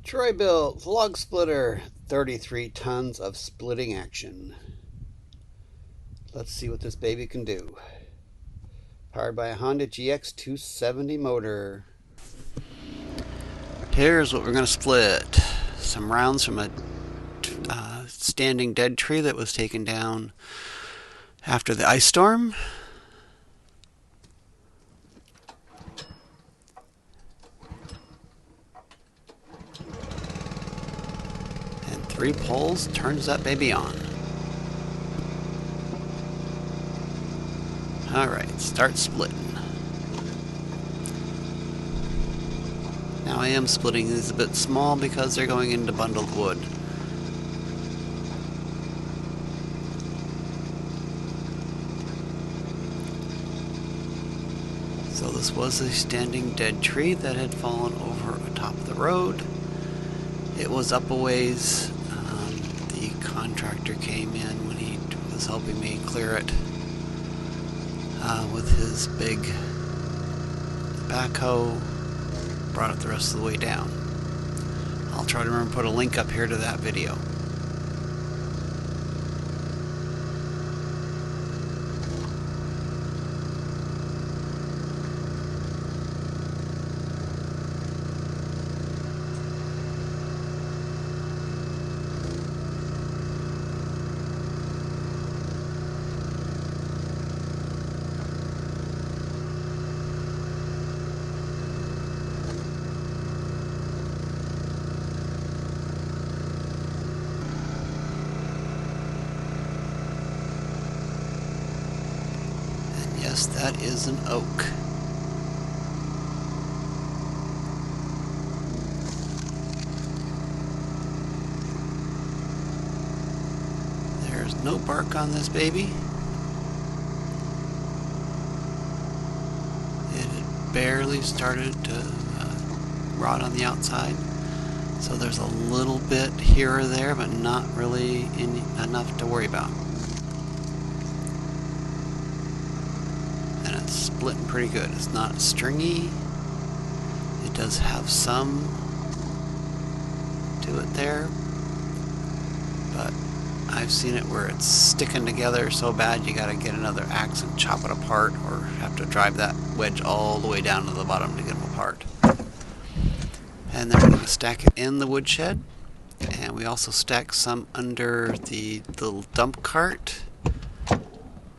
Troy Bilt log splitter, 33 tons of splitting action. Let's see what this baby can do. Powered by a Honda GX270 motor. Here's what we're going to split. Some rounds from a standing dead tree that was taken down after the ice storm. And 3 poles turns that baby on. Alright, start splitting. Now I am splitting these a bit small because they're going into bundled wood. So this was a standing dead tree that had fallen over atop of the road. It was up a ways. The contractor came in when he was helping me clear it with his big backhoe. Brought it the rest of the way down. I'll try to remember to put a link up here to that video. Yes, that is an oak. There's no bark on this baby. It had barely started to rot on the outside. So there's a little bit here or there, but not really enough to worry about. Splitting pretty good. It's not stringy. It does have some to it there, but I've seen it where it's sticking together so bad you gotta get another axe and chop it apart, or have to drive that wedge all the way down to the bottom to get them apart. And then we're going to stack it in the woodshed, and we also stack some under the little dump cart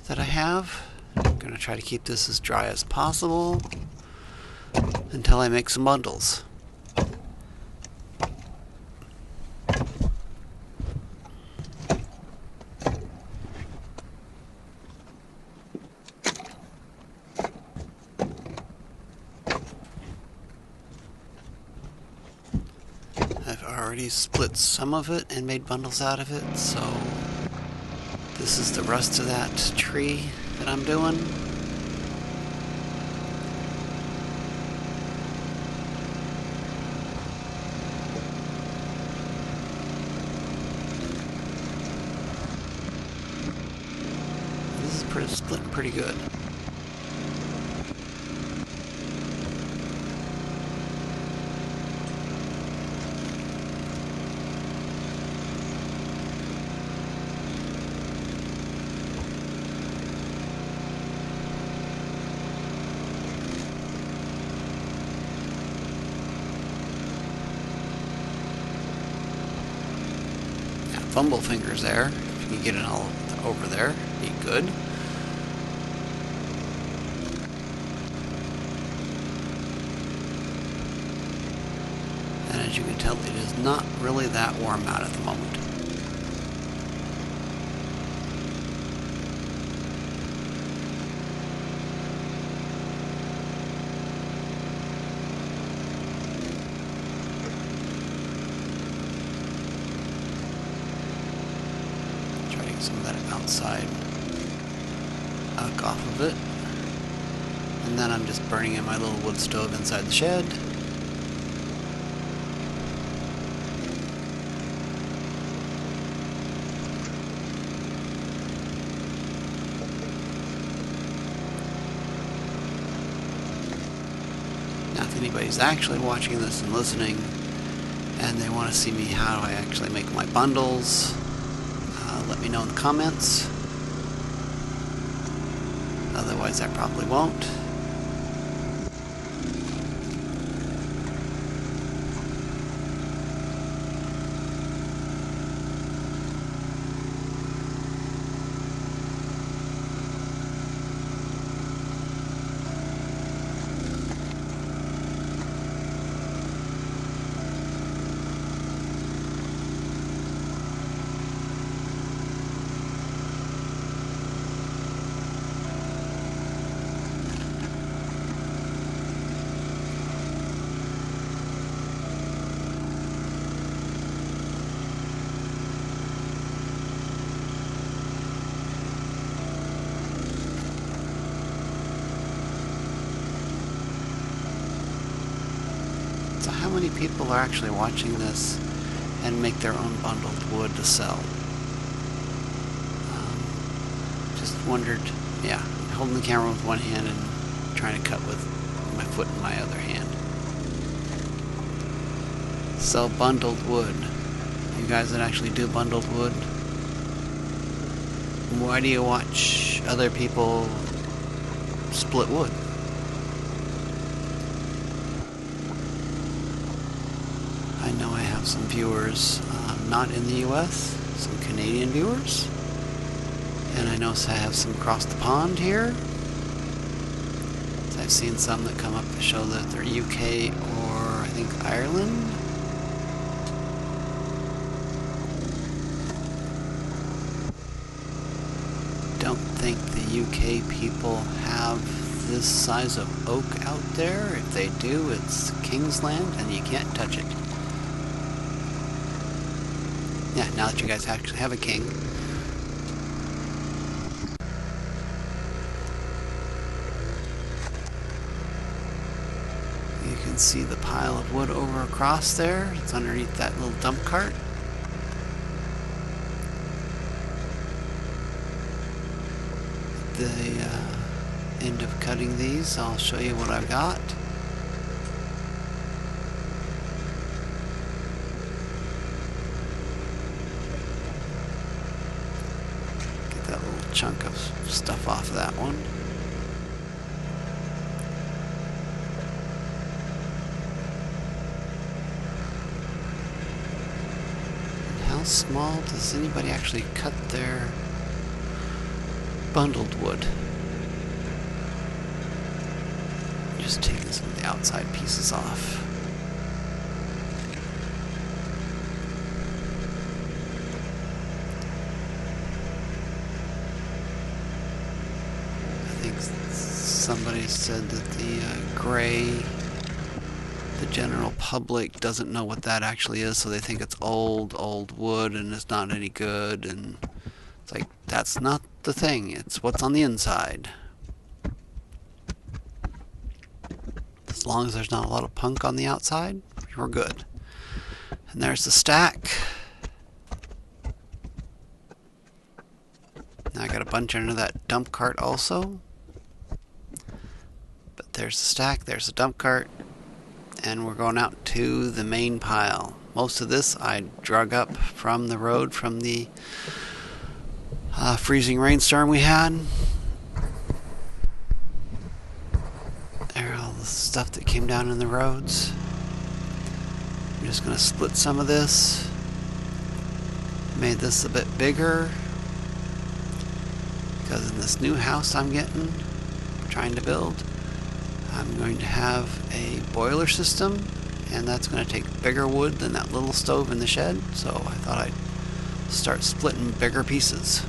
that I have. I'm going to try to keep this as dry as possible until I make some bundles. I've already split some of it and made bundles out of it, so this is the rest of that tree that I'm doing. This is splitting pretty good. Fumble fingers there. If you can get it all over there, be good. And as you can tell, it is not really that warm out at the moment. Some of that outside off of it, and then I'm just burning in my little wood stove inside the shed. Now if anybody's actually watching this and listening, and they want to see me how I actually make my bundles, let me know in the comments. Otherwise I probably won't. So how many people are actually watching this and make their own bundled wood to sell? Just wondered, yeah, holding the camera with one hand and trying to cut with my foot in my other hand. Sell bundled wood. You guys that actually do bundled wood, why do you watch other people split wood? I know I have some viewers not in the US, some Canadian viewers, and I know I have some across the pond here. So I've seen some that come up to show that they're UK or I think Ireland. Don't think the UK people have this size of oak out there. If they do, it's Kingsland and you can't touch it. Yeah, now that you guys actually have a king. You can see the pile of wood over across there. It's underneath that little dump cart. At the end of cutting these, I'll show you what I've got. Chunk of stuff off of that one. And how small does anybody actually cut their bundled wood? Just taking some of the outside pieces off. Somebody said that the gray, the general public doesn't know what that actually is, so they think it's old wood and it's not any good, and it's like, that's not the thing, it's what's on the inside. As long as there's not a lot of punk on the outside, you're good. And there's the stack. Now I got a bunch under that dump cart also. There's the stack, there's the dump cart, and we're going out to the main pile. Most of this I drug up from the road from the freezing rainstorm we had. There's all the stuff that came down in the roads. I'm just going to split some of this. Made this a bit bigger because in this new house I'm trying to build, I'm going to have a boiler system, and that's going to take bigger wood than that little stove in the shed, so I thought I'd start splitting bigger pieces.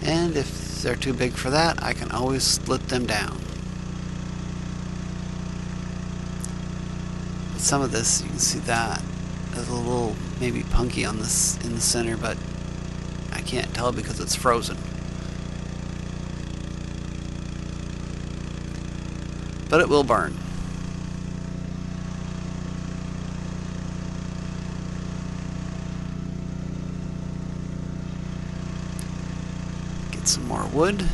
And if they're too big for that, I can always split them down. But some of this, you can see that is a little maybe punky on this in the center, but I can't tell because it's frozen. But it will burn. Get some more wood.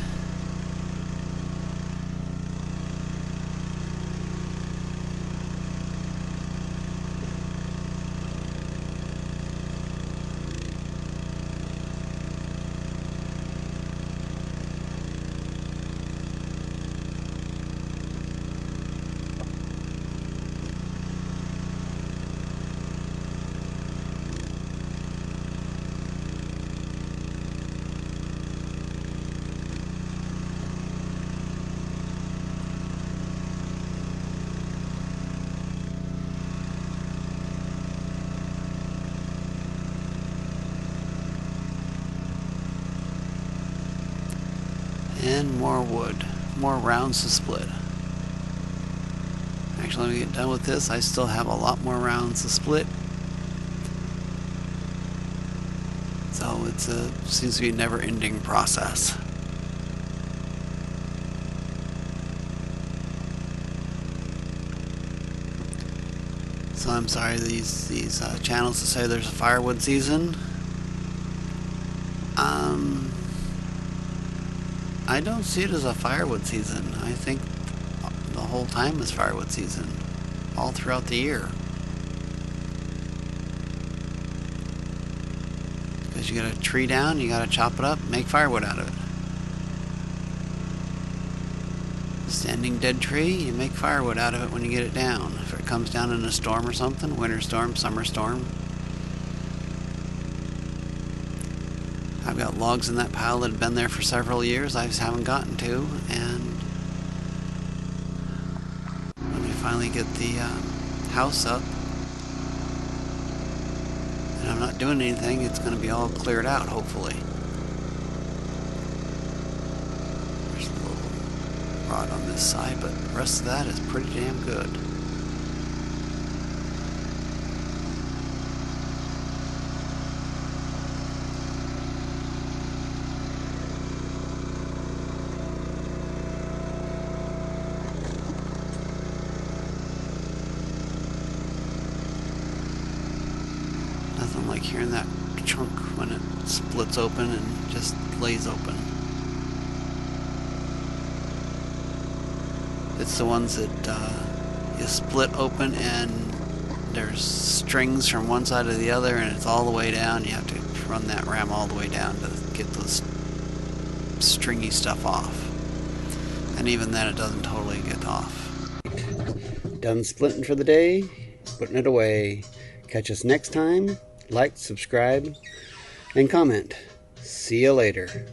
And more wood. More rounds to split. Actually, when we get done with this, I still have a lot more rounds to split. So it seems to be a never-ending process. So I'm sorry, these channels to say there's a firewood season. I don't see it as a firewood season. I think the whole time is firewood season, all throughout the year. Because you got a tree down, you got to chop it up, make firewood out of it. Standing dead tree, you make firewood out of it when you get it down. If it comes down in a storm or something, winter storm, summer storm. I've got logs in that pile that have been there for several years I just haven't gotten to, and when we finally get the house up and I'm not doing anything, it's going to be all cleared out, hopefully. There's a little rot on this side, but the rest of that is pretty damn good. Nothing like hearing that chunk when it splits open and just lays open. It's the ones that you split open and there's strings from one side to the other and it's all the way down. You have to run that ram all the way down to get those stringy stuff off. And even then it doesn't totally get off. Done splitting for the day, putting it away. Catch us next time. Like, subscribe, and comment. See you later.